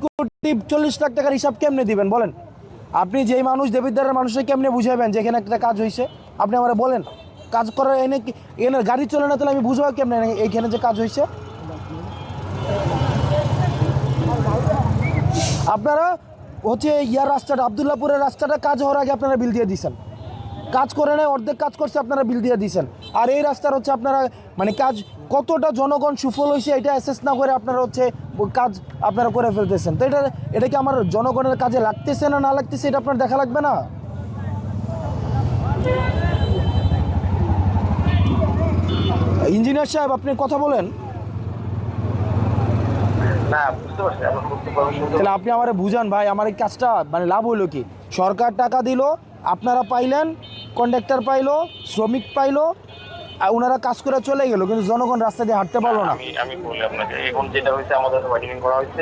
কোটি 40 লাখ টাকার হিসাব কেমনে দিবেন বলেন? আপনি যেই মানুষ দেবিদ্বারের মানুষকে কেমনে বুঝাবেন যে এখানে একটা কাজ হয়েছে? আপনি আমার বলেন, কাজ করার এনে গাড়ি চলে না, তাহলে আমি বুঝবো কেমনে এইখানে যে কাজ হয়েছে? আপনারা হচ্ছে ইয়ার রাস্তাটা, আবদুল্লাপুরের রাস্তাটা কাজ হওয়ার আগে আপনারা বিল দিয়ে দিয়েছেন, কাজ করে নেয় অর্ধেক কাজ করছে আপনারা বিল দিয়ে দিয়েছেন। আর এই রাস্তার হচ্ছে আপনারা মানে কাজ কতটা জনগণ সুফল হয়েছে এটা অ্যাসেস না করে আপনারা হচ্ছে কাজ আপনারা করে ফেলতেছেন। তো এটা কি আমার জনগণের কাজে লাগতেছে না লাগতেছে এটা আপনার দেখা লাগবে না? ইঞ্জিনিয়ার সাহেব আপনি কথা বলেন। তাহলে আপনি আমার বুঝান ভাই, আমার এই কাজটা মানে লাভ হইলো কি? সরকার টাকা দিল, আপনারা পাইলেন, কন্ডাক্টর পাইলো, শ্রমিক পাইলো, ওনারা কাজ করে চলে গেল, কিন্তু জনগণ রাস্তা দিয়ে হাঁটতে পারলো না। আমি বলি আপনাকে, এখন যেটা হয়েছে আমাদের ওয়ার্ডিং করা হয়েছে।